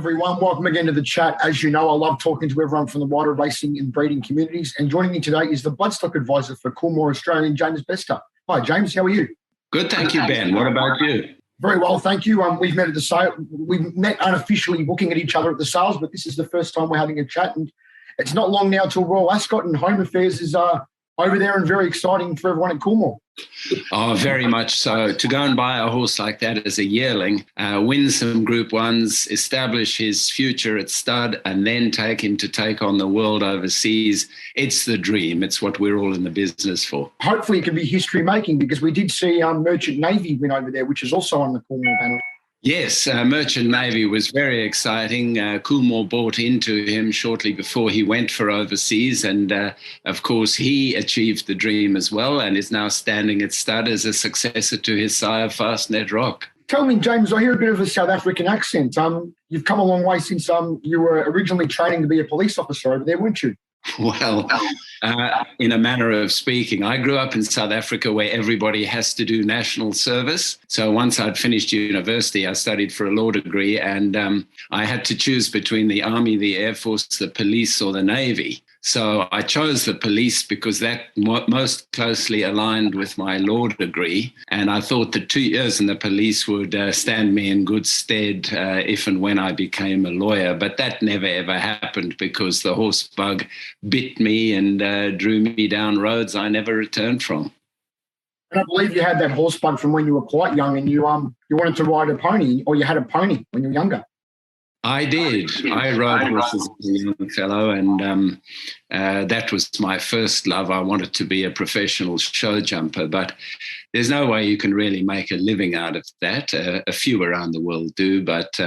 everyone. Welcome again to the chat. As you know, I love talking to everyone from the wider racing and breeding communities. And joining me today is the Bloodstock Advisor for Coolmore Australian, James Bester. Hi, James. How are you? Good, thank you, Ben. What about you? Very well, thank you. We've met at the sale. We've met unofficially looking at each other at the sales, but this is the first time we're having a chat. And it's not long now till Royal Ascot, and home affairs is over there and very exciting for everyone at Coolmore. Oh, very much so. To go and buy a horse like that as a yearling, win some Group 1s, establish his future at stud, and then take him to take on the world overseas, it's the dream. It's what we're all in the business for. Hopefully it can be history-making, because we did see Merchant Navy win over there, which is also on the Coolmore panel. Yes, Merchant Navy was very exciting. Coolmore bought into him shortly before he went for overseas. And, of course, he achieved the dream as well and is now standing at stud as a successor to his sire, Fastnet Rock. Tell me, James, I hear a bit of a South African accent. You've come a long way since you were originally training to be a police officer over there, weren't you? Well, in a manner of speaking, I grew up in South Africa where everybody has to do national service. So once I'd finished university, I studied for a law degree, and I had to choose between the Army, the Air Force, the police, or the Navy. So I chose the police because that most closely aligned with my law degree. And I thought that 2 years in the police would stand me in good stead if and when I became a lawyer. But that never, ever happened because the horse bug bit me and drew me down roads I never returned from. And I believe you had that horse bug from when you were quite young, and you wanted to ride a pony, or you had a pony when you were younger. I did. I rode horses as a young fellow, and that was my first love. I wanted to be a professional show jumper, but there's no way you can really make a living out of that. A few around the world do, but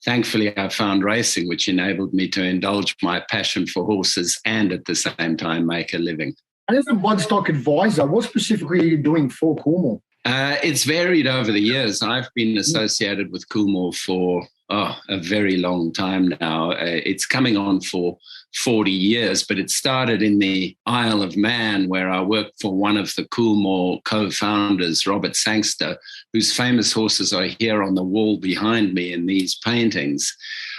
thankfully I found racing, which enabled me to indulge my passion for horses and at the same time make a living. And as a Bloodstock Advisor, what specifically are you doing for Coolmore? It's varied over the years. I've been associated with Coolmore for a very long time now. It's coming on for 40 years, but it started in the Isle of Man, where I worked for one of the Coolmore co-founders, Robert Sangster, whose famous horses are here on the wall behind me in these paintings.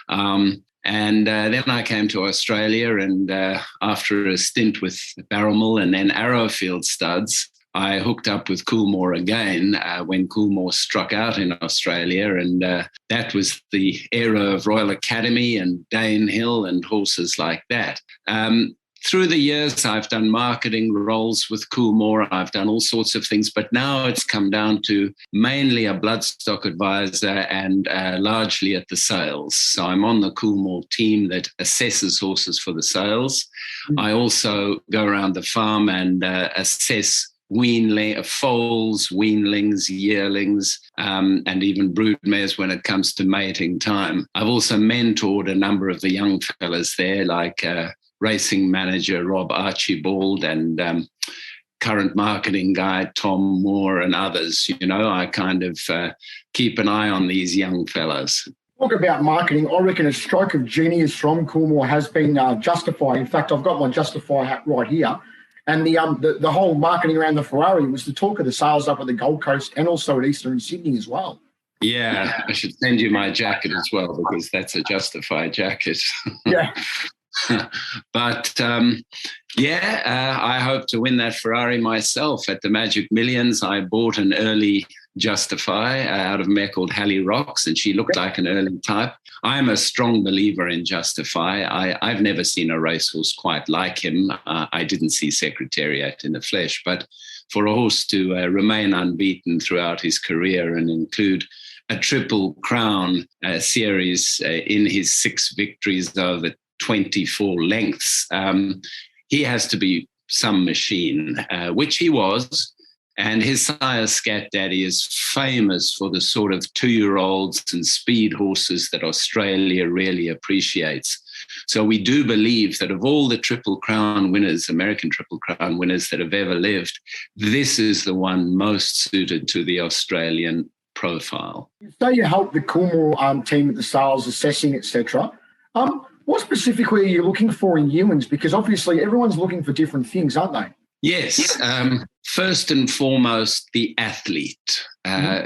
And then I came to Australia, and after a stint with Barrowmill and then Arrowfield Studs, I hooked up with Coolmore again when Coolmore struck out in Australia, and that was the era of Royal Academy and Danehill and horses like that. Through the years, I've done marketing roles with Coolmore. I've done all sorts of things, but now it's come down to mainly a Bloodstock Advisor and largely at the sales. So I'm on the Coolmore team that assesses horses for the sales. I also go around the farm and assess foals, weanlings, yearlings, and even broodmares when it comes to mating time. I've also mentored a number of the young fellas there, like racing manager Rob Archibald and current marketing guy Tom Moore and others. You know, I kind of keep an eye on these young fellas. Talk about marketing. I reckon a stroke of genius from Coolmore has been Justify. In fact, I've got my Justify hat right here. And the whole marketing around the Ferrari was the talk of the sales up at the Gold Coast and also at Easter and Sydney as well. Yeah, I should send you my jacket as well, because that's a Justify jacket. Yeah. But, I hope to win that Ferrari myself at the Magic Millions. I bought an early Justify out of a mare called Hallie Rocks, and she looked like an early type. I'm a strong believer in Justify. I've never seen a racehorse quite like him. I didn't see Secretariat in the flesh, but for a horse to remain unbeaten throughout his career and include a Triple Crown series in his 6 victories over 24 lengths, he has to be some machine, which he was. And his sire, Scat Daddy, is famous for the sort of 2-year-olds and speed horses that Australia really appreciates. So we do believe that of all the Triple Crown winners, American Triple Crown winners that have ever lived, this is the one most suited to the Australian profile. So you help the Coolmore team at the sales, assessing, etc. What specifically are you looking for in yearlings? Because obviously everyone's looking for different things, aren't they? Yes. First and foremost, the athlete,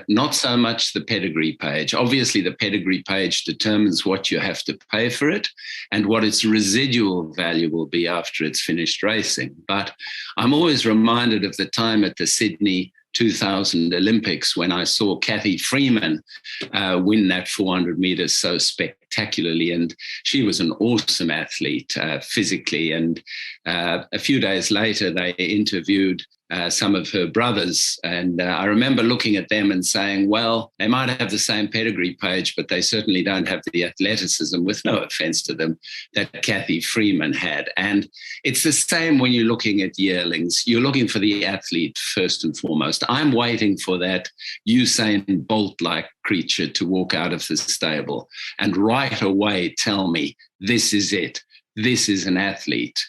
not so much the pedigree page. Obviously, the pedigree page determines what you have to pay for it and what its residual value will be after it's finished racing. But I'm always reminded of the time at the Sydney 2000 Olympics when I saw Kathy Freeman win that 400 meters so spectacularly. And she was an awesome athlete physically. And a few days later, they interviewed some of her brothers. And I remember looking at them and saying, well, they might have the same pedigree page, but they certainly don't have the athleticism, with no offense to them, that Kathy Freeman had. And it's the same when you're looking at yearlings. You're looking for the athlete first and foremost. I'm waiting for that Usain Bolt-like creature to walk out of the stable and right away tell me, this is it. This is an athlete.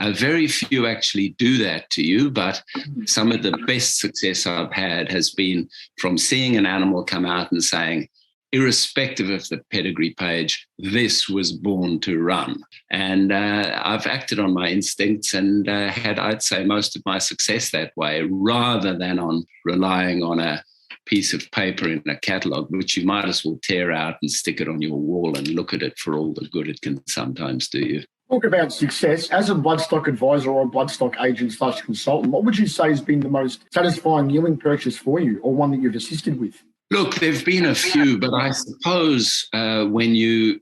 Very few actually do that to you, but some of the best success I've had has been from seeing an animal come out and saying, irrespective of the pedigree page, this was born to run. And I've acted on my instincts and had, I'd say, most of my success that way, rather than on relying on a piece of paper in a catalogue, which you might as well tear out and stick it on your wall and look at it for all the good it can sometimes do you. Talk about success. As a bloodstock advisor or a bloodstock agent / consultant, what would you say has been the most satisfying yearling purchase for you, or one that you've assisted with? Look, there have been a few, but I suppose when you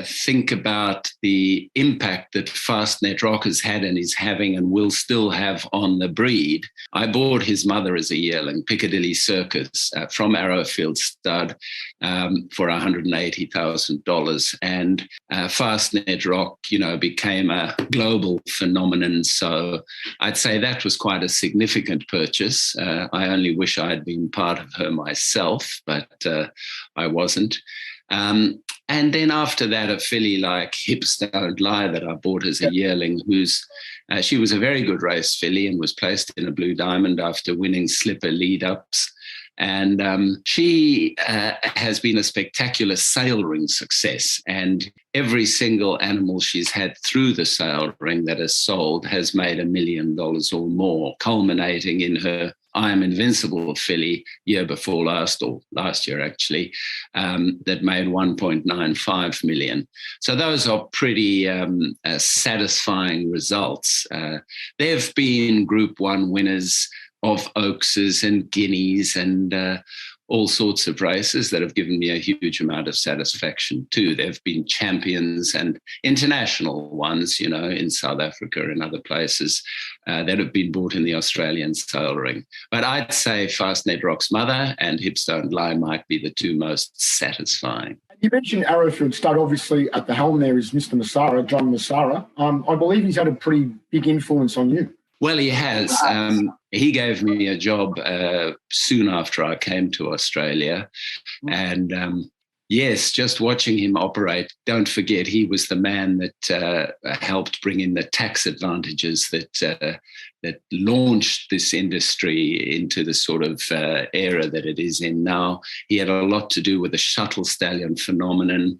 think about the impact that Fastnet Rock has had and is having and will still have on the breed, I bought his mother as a yearling, Piccadilly Circus, from Arrowfield Stud for $180,000. And Fastnet Rock, became a global phenomenon. So I'd say that was quite a significant purchase. I only wish I had been part of her myself, but I wasn't. And then after that, a filly like Hips Don't Lie that I bought as a yearling, she was a very good race filly and was placed in a Blue Diamond after winning slipper lead-ups. And she has been a spectacular sale ring success. And every single animal she's had through the sale ring that has sold has made $1 million or more, culminating in her I Am Invincible filly year before last, or last year actually, that made 1.95 million. So those are pretty satisfying results. There have been Group 1 winners of Oakses and Guineas and all sorts of races that have given me a huge amount of satisfaction too. There have been champions and international ones, in South Africa and other places that have been bought in the Australian sale ring. But I'd say Fastnet Rock's mother and Hips Don't Lie might be the two most satisfying. You mentioned Arrowfield Stud. Obviously, at the helm there is Mr. Massara, John Massara. I believe he's had a pretty big influence on you. Well, he has. He gave me a job soon after I came to Australia. And yes, just watching him operate, don't forget, he was the man that helped bring in the tax advantages that launched this industry into the sort of era that it is in now. He had a lot to do with the shuttle stallion phenomenon,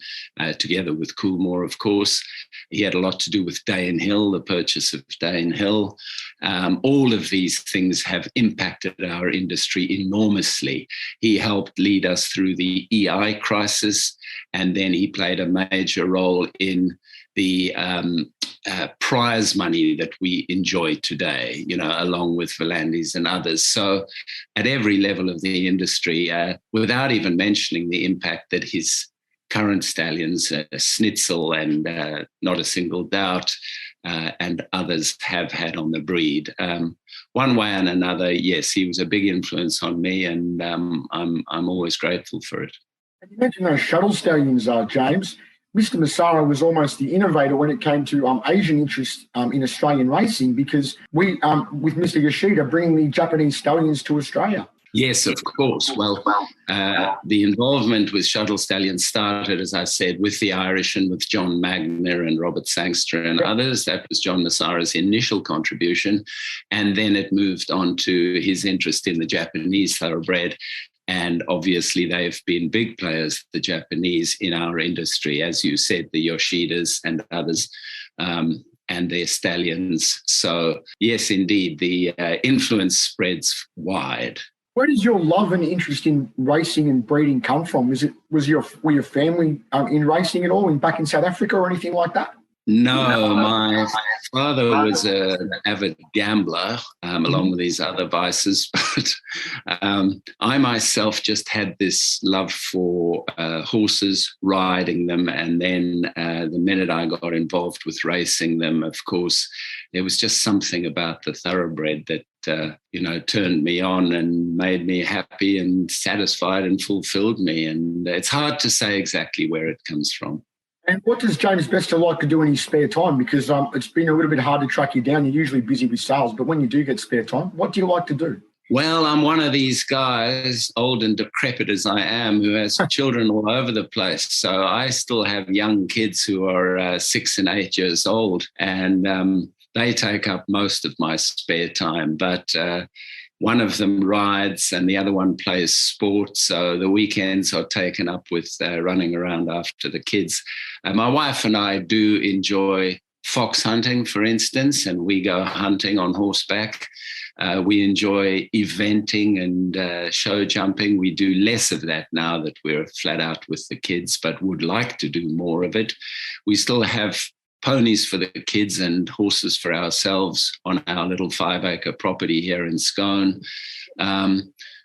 together with Coolmore, of course. He had a lot to do with Dane Hill, the purchase of Dane Hill. All of these things have impacted our industry enormously. He helped lead us through the EI crisis, and then he played a major role in the prize money that we enjoy today, along with Volandis and others. So at every level of the industry, without even mentioning the impact that his current stallions, Schnitzel and Not a Single Doubt, and others have had on the breed. One way and another, yes, he was a big influence on me, and I'm always grateful for it. You mentioned those shuttle stallions, James. Mr. Massara was almost the innovator when it came to Asian interest in Australian racing, because we, with Mr. Yoshida, bringing the Japanese stallions to Australia. Yes, of course. Well, the involvement with shuttle stallions started, as I said, with the Irish and with John Magner and Robert Sangster and others. That was John Massara's initial contribution. And then it moved on to his interest in the Japanese thoroughbred. And obviously, they've been big players, the Japanese, in our industry. As you said, the Yoshidas and others and their stallions. So yes, indeed, the influence spreads wide. Where does your love and interest in racing and breeding come from? Were your family in racing at all back in South Africa or anything like that? No, my father was an avid gambler, along with these other vices. But I myself just had this love for horses, riding them. And then the minute I got involved with racing them, of course, there was just something about the thoroughbred that, turned me on and made me happy and satisfied and fulfilled me. And it's hard to say exactly where it comes from. And what does James Bester like to do in his spare time? Because it's been a little bit hard to track you down. You're usually busy with sales, but when you do get spare time, what do you like to do? Well, I'm one of these guys, old and decrepit as I am, who has children all over the place. So I still have young kids who are 6 and 8 years old, and they take up most of my spare time. But one of them rides and the other one plays sport. So the weekends are taken up with running around after the kids. My wife and I do enjoy fox hunting, for instance, and we go hunting on horseback. We enjoy eventing and show jumping. We do less of that now that we're flat out with the kids, but would like to do more of it. We still have ponies for the kids and horses for ourselves on our little 5-acre property here in Scone.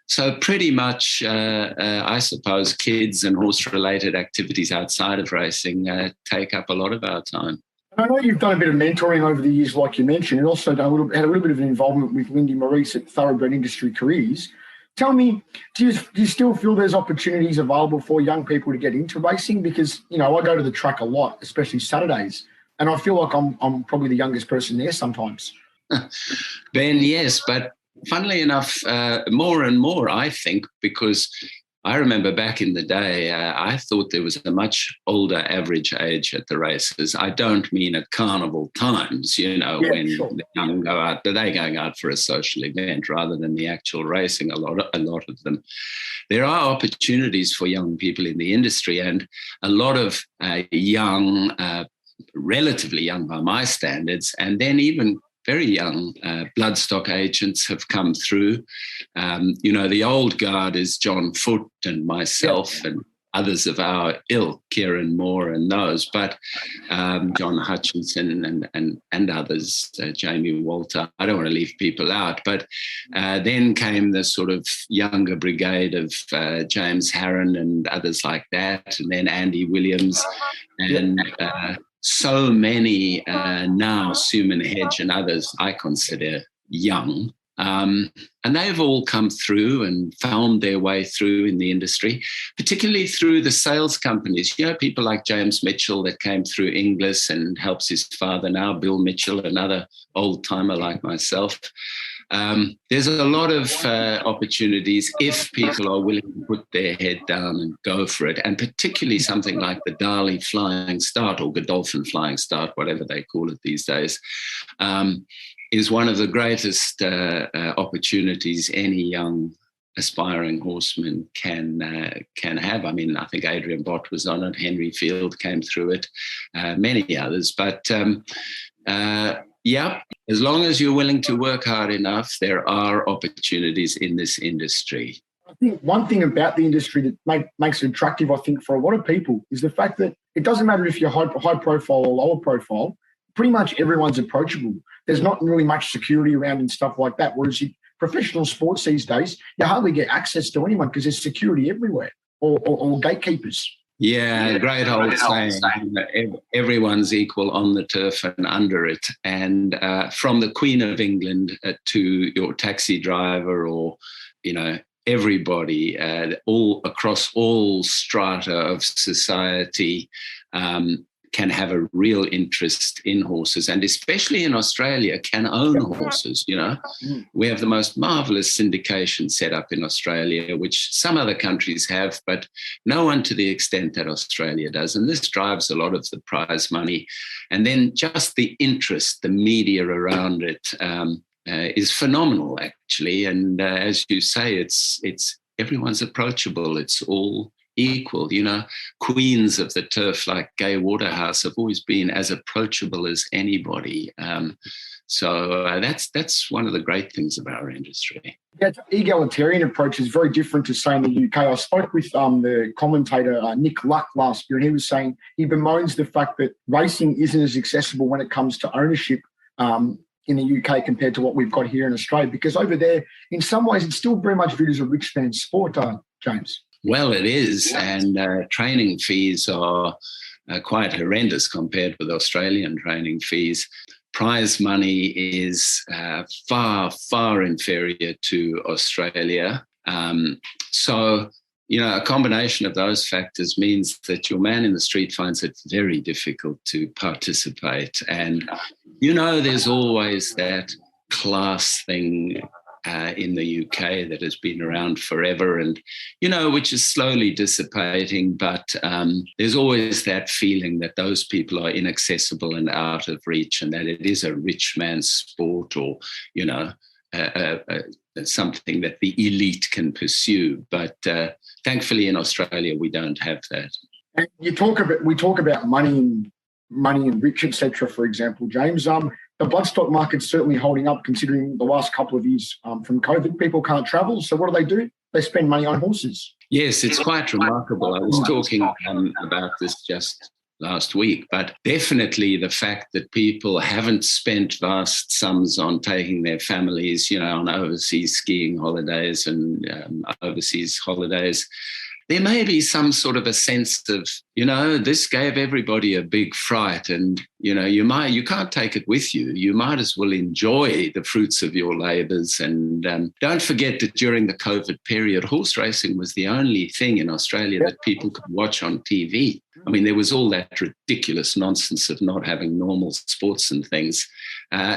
So pretty much, I suppose, kids and horse-related activities outside of racing take up a lot of our time. I know you've done a bit of mentoring over the years, like you mentioned, and also had a little bit of an involvement with Lindy Maurice at Thoroughbred Industry Careers. Tell me, do you still feel there's opportunities available for young people to get into racing? Because, I go to the track a lot, especially Saturdays, and I feel like I'm probably the youngest person there sometimes. Ben, yes, but funnily enough, more and more, I think, because I remember back in the day, I thought there was a much older average age at the races. I don't mean at carnival times, when sure. The young go out, but they're going out for a social event rather than the actual racing, a lot of them. There are opportunities for young people in the industry, and a lot of young, relatively young by my standards, and then even very young bloodstock agents have come through. The old guard is John Foote and myself and others of our ilk, Kieran Moore and those, but John Hutchinson and others, Jamie Walter. I don't want to leave people out, but then came the sort of younger brigade of James Harron and others like that, and then Andy Williams and so many now, Suman Hedge and others I consider young. And they've all come through and found their way through in the industry, particularly through the sales companies. People like James Mitchell that came through Inglis and helps his father now, Bill Mitchell, another old-timer like myself. There's a lot of opportunities if people are willing to put their head down and go for it, and particularly something like the Darley Flying Start or Godolphin Flying Start, whatever they call it these days, is one of the greatest opportunities any young aspiring horseman can have. I mean, I think Adrian Bott was on it, Henry Field came through it, many others, but yeah, as long as you're willing to work hard enough, there are opportunities in this industry. I think one thing about the industry that makes it attractive, I think, for a lot of people is the fact that it doesn't matter if you're high profile or lower profile, pretty much everyone's approachable. There's not really much security around and stuff like that, whereas professional sports these days, you hardly get access to anyone because there's security everywhere or gatekeepers. Yeah, great old saying. Everyone's equal on the turf and under it. And from the Queen of England to your taxi driver or, everybody all across all strata of society can have a real interest in horses, and especially in Australia, can own horses, We have the most marvellous syndication set up in Australia, which some other countries have, but no one to the extent that Australia does. And this drives a lot of the prize money. And then just the interest, the media around it is phenomenal, actually. And as you say, it's everyone's approachable. It's all equal. Queens of the turf like Gay Waterhouse have always been as approachable as anybody. So that's one of the great things about our industry. That egalitarian approach is very different to, say, in the UK. I spoke with the commentator Nick Luck last year, and he was saying he bemoans the fact that racing isn't as accessible when it comes to ownership in the UK compared to what we've got here in Australia, because over there, in some ways, it's still very much viewed as a rich man's sport, James. Well, it is, and training fees are quite horrendous compared with Australian training fees. Prize money is far, far inferior to Australia. So, a combination of those factors means that your man in the street finds it very difficult to participate. And, there's always that class thing in the UK that has been around forever and, which is slowly dissipating. But there's always that feeling that those people are inaccessible and out of reach, and that it is a rich man's sport, or, something that the elite can pursue. But thankfully in Australia, we don't have that. And we talk about money and rich, etc., for example, James. The bloodstock market's certainly holding up, considering the last couple of years from COVID. People can't travel, so what do? They spend money on horses. Yes, it's quite remarkable. I was talking about this just last week, but definitely the fact that people haven't spent vast sums on taking their families, on overseas skiing holidays and overseas holidays. There may be some sort of a sense of, this gave everybody a big fright, and, you can't take it with you. You might as well enjoy the fruits of your labours. And don't forget that during the COVID period, horse racing was the only thing in Australia that people could watch on TV. I mean, there was all that ridiculous nonsense of not having normal sports and things.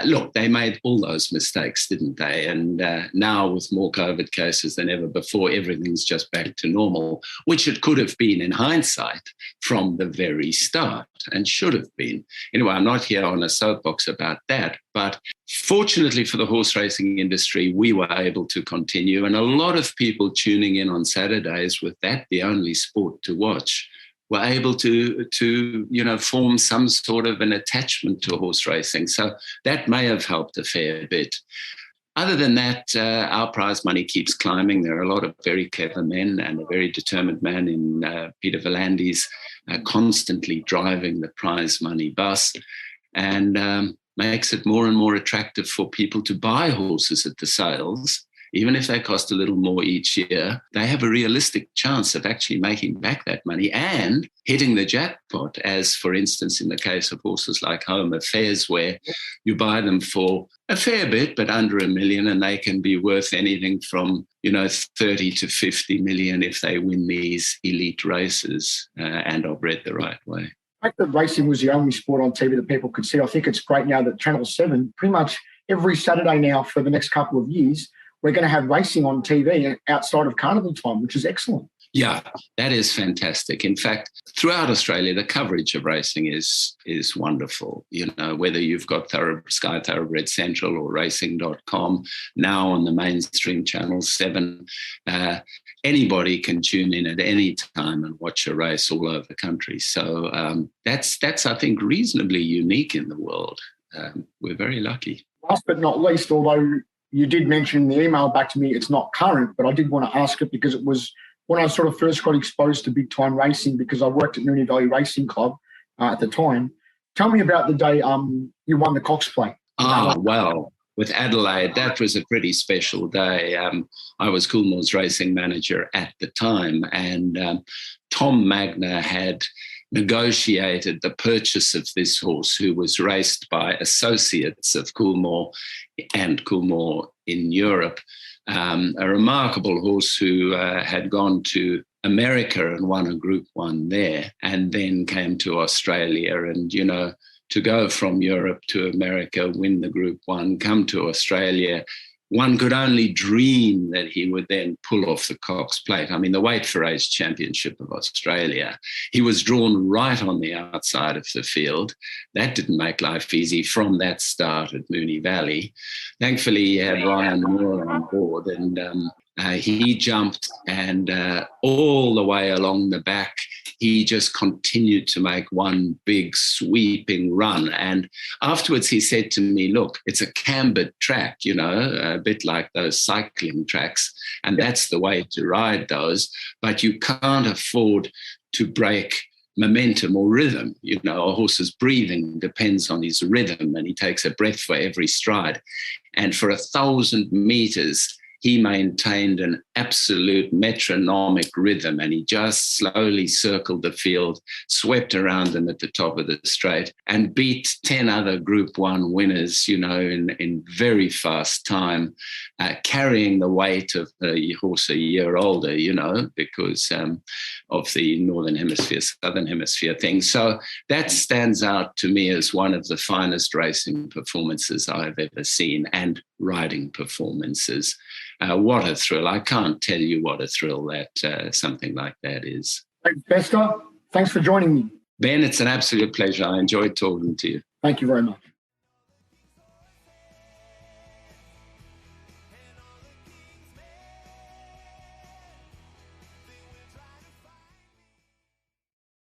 Look, they made all those mistakes, didn't they? And now with more COVID cases than ever before, everything's just back to normal, which it could have been in hindsight from the very start and should have been. Anyway, I'm not here on a soapbox about that, but fortunately for the horse racing industry, we were able to continue. And a lot of people tuning in on Saturdays with that the only sport to watch were able to form some sort of an attachment to horse racing. So that may have helped a fair bit. Other than that, our prize money keeps climbing. There are a lot of very clever men, and a very determined man in Peter V'landys constantly driving the prize money bus, and makes it more and more attractive for people to buy horses at the sales. Even if they cost a little more each year, they have a realistic chance of actually making back that money and hitting the jackpot, as, for instance, in the case of horses like Home Affairs, where you buy them for a fair bit, but under $1 million, and they can be worth anything from, 30 to 50 million if they win these elite races and are bred the right way. The fact that racing was the only sport on TV that people could see, I think it's great now that Channel 7, pretty much every Saturday now for the next couple of years, we're going to have racing on TV outside of carnival time, which is excellent. Yeah, that is fantastic. In fact, throughout Australia, the coverage of racing is wonderful. Whether you've got Sky Thoroughbred Central or racing.com, now on the mainstream Channel 7, anybody can tune in at any time and watch a race all over the country. So that's I think, reasonably unique in the world. We're very lucky. Last but not least, although you did mention in the email back to me it's not current, but I did want to ask it because it was when I sort of first got exposed to big-time racing, because I worked at Moonee Valley Racing Club at the time. Tell me about the day you won the Cox Plate. Well, with Adelaide, that was a pretty special day. I was Coolmore's racing manager at the time, and Tom Magner had negotiated the purchase of this horse, who was raced by associates of Coolmore and Coolmore in Europe. A remarkable horse who had gone to America and won a Group 1 there, and then came to Australia. And, to go from Europe to America, win the Group 1, come to Australia, one could only dream that he would then pull off the Cox Plate. I mean, the Weight for Age Championship of Australia, he was drawn right on the outside of the field. That didn't make life easy from that start at Moonee Valley. Thankfully, he had Ryan Moore on board, and He jumped, and all the way along the back, he just continued to make one big sweeping run. And afterwards he said to me, look, it's a cambered track, you know, a bit like those cycling tracks. And that's the way to ride those. But you can't afford to break momentum or rhythm. You know, a horse's breathing depends on his rhythm, and he takes a breath for every stride. And for 1,000 meters, he maintained an absolute metronomic rhythm, and he just slowly circled the field, swept around them at the top of the straight, and beat 10 other Group 1 winners, you know, in very fast time, carrying the weight of the horse a year older, you know, because of the Northern Hemisphere, Southern Hemisphere thing. So that stands out to me as one of the finest racing performances I've ever seen, and riding performances. What a thrill. I can't tell you what a thrill that something like that is. Thanks, Bester. Thanks for joining me. Ben, it's an absolute pleasure. I enjoyed talking to you. Thank you very much.